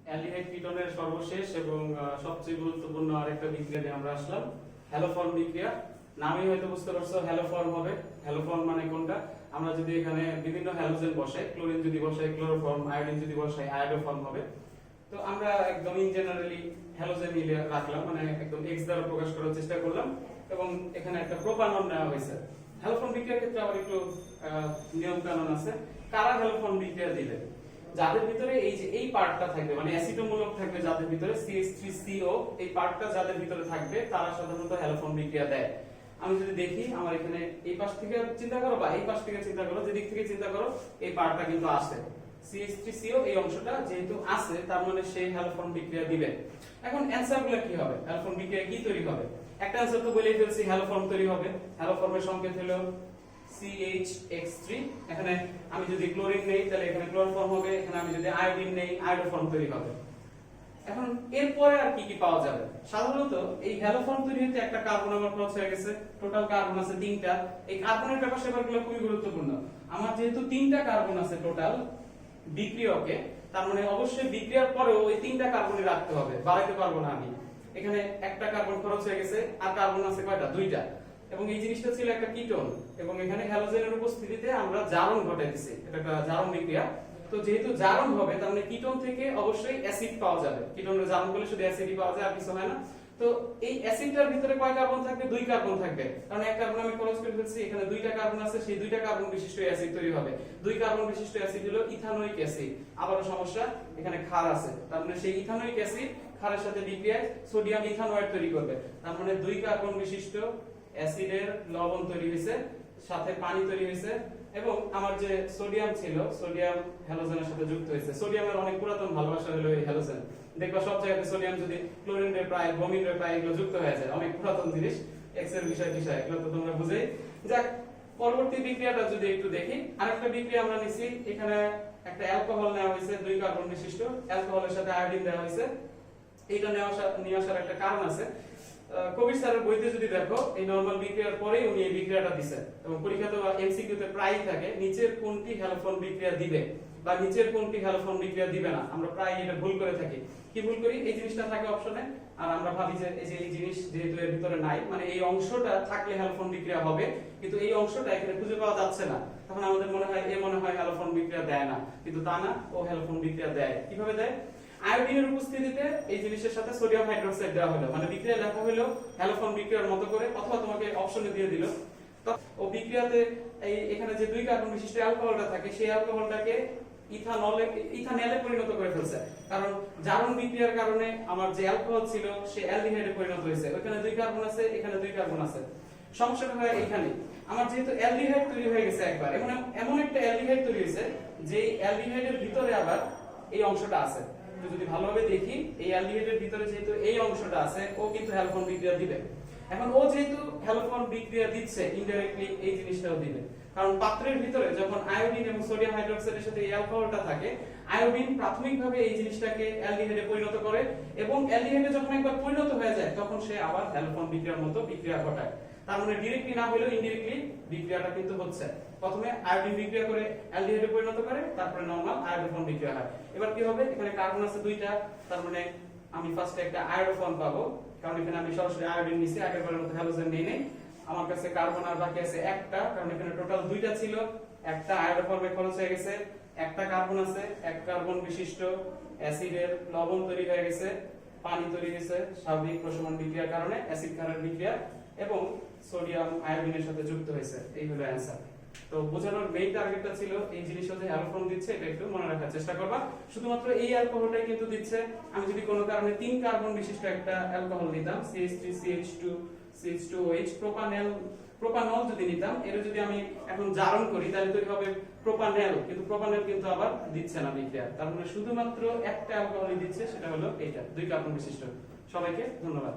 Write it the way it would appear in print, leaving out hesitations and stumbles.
Aldehyde কিটোনের সর্বশেষ এবং সবচেয়ে গুরুত্বপূর্ণ আরেকটা বিক্রিয়া নিয়ে আমরা আসলাম, হ্যালোফর্ম বিক্রিয়া। নামেই হয়তো বুঝতে পারছো হ্যালোফর্ম হবে। হ্যালোফর্ম মানে কোনটা? আমরা যদি এখানে বিভিন্ন হ্যালোজেন বসাই, ক্লোরিন যদি বসাই ক্লোরোফর্ম, আয়োডিন যদি বসাই আয়োডোফর্ম হবে। তো আমরা একদম ইন জেনারেলি হ্যালোজেন মিলে রাখলাম, মানে একদম এক্স দ্বারা প্রকাশ করার চেষ্টা করলাম এবং এখানে একটা প্রোপানন নেওয়া হয়েছে। হ্যালোফর্ম বিক্রিয়ার ক্ষেত্রে আবার একটু নিয়ম কানুন আছে। কারা হ্যালোফর্ম বিক্রিয়া দিবে? যাদের ভিতরে এই যে এই পার্টটা থাকবে, মানে অ্যাসিটোমূলক থাকবে যাদের ভিতরে CH3CO, এই পার্টটা যাদের ভিতরে থাকবে তারা সাধারণত হ্যালোফর্ম বিক্রিয়া দেয়। আমি যদি দেখি আমার এখানে এই পাশ থেকে চিন্তা করো বা এই পাশ থেকে চিন্তা করো, যেদিক থেকে চিন্তা করো এই পার্টটা কিন্তু আছে। CH3CO এই অংশটা যেহেতু আছে তার মানে সেই হ্যালোফর্ম বিক্রিয়া দিবে। এখন অ্যানসারগুলো কি হবে? হ্যালোফর্ম বিক্রিয়া কি তৈরি হবে? একটা অ্যানসার তো বলেই ফেলছি, হ্যালোফর্ম তৈরি হবে। হ্যালোফর্মের সংকেত হলো CH(X3). এখানে আমি যদি ক্লোরিন নেই তাহলে এখানে ক্লোরোফর্ম হবে, এখানে আমি যদি আয়োডিন নেই আয়োডোফর্ম তৈরি হবে। এখন এরপরে আর কি কি পাওয়া যাবে? সাধারণত এই হ্যালোফর্ম তৈরি হতে একটা কার্বন আমার খরচ হয়ে গেছে, টোটাল কার্বন আছে 3টা। এই কার্বনের ব্যাপার স্যাপারগুলো খুবই গুরুত্বপূর্ণ। আমার যেহেতু 3টা কার্বন আছে টোটাল বিক্রিয়কে, তার মানে অবশ্যই বিক্রিয়ার পরেও ওই 3টা কার্বনই রাখতে হবে, বাড়াইতে পারবো না আমি। এখানে একটা কার্বন খরচ হয়ে গেছে, আর কার্বন আছে কয়টা? 2টা। এবং এই জিনিসটা ছিল একটা কিটোন, এবং এখানে হ্যালোজেনের উপস্থিতিতে আমরা জারণ ঘটাইতেছি, এটা একটা জারণ বিক্রিয়া। তো যেহেতু জারণ হবে তার মানে কিটোন থেকে অবশ্যই অ্যাসিড পাওয়া যাবে। কিটোনের জারণ করলে শুধু অ্যাসিডই পাওয়া যায়, আর কিছু হয় না। তো এই অ্যাসিডটার ভিতরে কয় কার্বন থাকবে? 2 কার্বন থাকবে, কারণ এক কার্বন আমি খরচ করে ফেলছি, এখানে 2টা কার্বন আছে, সেই 2টা কার্বন বিশিষ্ট অ্যাসিড তৈরি হবে। 2 কার্বন বিশিষ্ট অ্যাসিড হলো ইথানোয়িক অ্যাসিড। আবারও সমস্যা, এখানে ক্ষার আছে, তার মানে সেই ইথানোয়িক অ্যাসিড ক্ষারের সাথে বিক্রিয়ায় সোডিয়াম ইথানয়েড তৈরি করবে। তার মানে 2 কার্বন বিশিষ্ট অ্যাসিডের লবণ তৈরি হয়েছে, সাথে পানি তৈরি হয়েছে, এবং আমার যে সোডিয়াম ছিল, সোডিয়াম হ্যালোজেনের সাথে যুক্ত হয়েছে। সোডিয়ামের অনেক পুরাতন ভালোবাসা হলো এই হ্যালোজেন। দেখবা সব জায়গাতে সোডিয়াম যদি ক্লোরিন রে প্রায়, ব্রোমিন রে প্রায়, এগুলো যুক্ত হয়ে যায়। অনেক পুরাতন জিনিস, এক্স এর বিষয় এগুলো তো তোমরা বুঝেই। যাক, পরবর্তী বিক্রিয়াটা যদি একটু দেখি, আরেকটা বিক্রিয়া আমরা নিছি। এখানে একটা অ্যালকোহল নেওয়া হয়েছে 2 কার্বন বিশিষ্ট, অ্যালকোহলের সাথে আয়োডিন দেওয়া হয়েছে। এইটা নিয়ে আসার একটা কারণ আছে। কবির স্যারের বইতে যদি দেখো, এই নরমাল বিক্রিয়ার পরেই উনি এই বিক্রিয়াটা দিয়েছেন, এবং পরীক্ষাতে বা এমসিকিউ তে প্রায়ই থাকে নিচের কোনটি হ্যালোফর্ম বিক্রিয়া দিবে বা নিচের কোনটি হ্যালোফর্ম বিক্রিয়া দিবে না। আমরা প্রায় এটা ভুল করে থাকি। কি ভুল করি? এই জিনিসটা থাকে অপশনে, আর আমরা ভাবি যে এই জিনিস যেহেতু এর ভিতরে নাই, মানে এই অংশটা থাকলে হ্যালোফর্ম বিক্রিয়া হবে, কিন্তু এই অংশটা এখানে খুঁজে পাওয়া যাচ্ছে না, তখন আমাদের মনে হয় হ্যালোফর্ম বিক্রিয়া দেয় না, কিন্তু তা না, ও হ্যালোফর্ম বিক্রিয়া দেয়। কিভাবে দেয়? আয়োডিনের উপস্থিতিতে এই জিনিসের সাথে সোডিয়াম হাইড্রোক্সাইড দেওয়া হলো, মানে বিক্রিয়া লেখা হলো হ্যালোফর্ম বিক্রিয়ার মতো করে, অথবা তোমাকে অপশনে দিয়ে দিল। তো বিক্রিয়াতে এখানে যে 2 কার্বন বিশিষ্ট অ্যালকোহলটা থাকে, সেই অ্যালকোহলটাকে ইথানলে পরিণত করে ফেলছে, কারণ জারণ বিক্রিয়ার কারণে আমার যে অ্যালকোহল ছিল সে অ্যালডিহাইডে পরিণত হয়েছে। ওখানে 2 কার্বন আছে, এখানে 2 কার্বন আছে। সমস্যাটা হয় এখানে, আমার যেহেতু অ্যালডিহাইড তৈরি হয়ে গেছে একবার, এমন একটা অ্যালডিহাইড তৈরি হয়েছে যে অ্যালডিহাইডের ভিতরে আবার এই অংশটা আছে। তো যদি ভালোভাবে দেখি, এই অ্যালডিহাইডের ভিতরে যেহেতু এই অংশটা আছে, ও কিন্তু হ্যালোফর্ম বিক্রিয়া দিবে। এখন ও যেহেতু হ্যালোফর্ম বিক্রিয়া দিচ্ছে, ইনডাইরেক্টলি এই জিনিসটাও দিবে, কারণ পাত্রের ভিতরে যখন আয়োডিন এবং সোডিয়াম হাইড্রোক্সাইডের সাথে এই অ্যালকোহলটা থাকে, আয়োডিন প্রাথমিকভাবে এই জিনিসটাকে অ্যালডিহাইডে পরিণত করে, এবং অ্যালডিহাইডে যখন একবার পরিণত হয়ে যায় তখন সে আবার হ্যালোফর্ম বিক্রিয়ার মতো বিক্রিয়া ঘটায়। তার মানে ডিরেক্টলি না হলেও ইনডিরেক্টলি বিক্রিয়াটা কিন্তু হচ্ছে। প্রথমে আয়োডিন বিক্রিয়া করে অ্যালডিহাইডে পরিণত করে, তারপরে নরমাল আয়োডোফর্ম বিক্রিয়া হয়। এবার কি হবে? এখানে কার্বন আছে 2টা, তার মানে আমি ফার্স্টে একটা আয়োডোফর্ম পাবো, কারণ এখানে আমি সরাসরি আয়োডিন নিছি, আগেরবারের মতো হ্যালোজেন নেই নাই। আমার কাছে কার্বন আর বাকি আছে একটা, কারণ এখানে টোটাল 2টা ছিল, একটা আয়োডোফর্মে খরচ হয়ে গেছে, একটা কার্বন আছে, 1 কার্বন বিশিষ্ট অ্যাসিডের লবণ তৈরি হয়ে গেছে, পানি তৈরি হয়েছে স্বাভাবিক প্রশমন বিক্রিয়ার কারণে, অ্যাসিড ক্ষারের বিক্রিয়া, এবং সোডিয়াম আয়োডিনের সাথে যুক্ত হয়েছে। এই হলো অ্যানসার। তো বোঝানোর মেইন টার্গেটটা ছিল এই জিনিসটা যে অ্যালকোহল দিচ্ছে, এটা একটু মনে রাখার চেষ্টা করবা। শুধুমাত্র এই অ্যালকোহলটাই কিন্তু দিচ্ছে। আমি যদি কোনো কারণে 3 কার্বন বিশিষ্ট একটা অ্যালকোহল নিতাম, CH3CH2OH, প্রোপানল যদি নিতাম, এর যদি আমি এখন জারণ করি তাহলে তৈরি হবে প্রোপানেল, কিন্তু প্রোপানেল কিন্তু আবার দিচ্ছে না বিক্রিয়া। তার মানে শুধুমাত্র একটা অ্যালকোহলই দিচ্ছে, সেটা হলো এইটা 2 কার্বন বিশিষ্ট। সবাইকে ধন্যবাদ।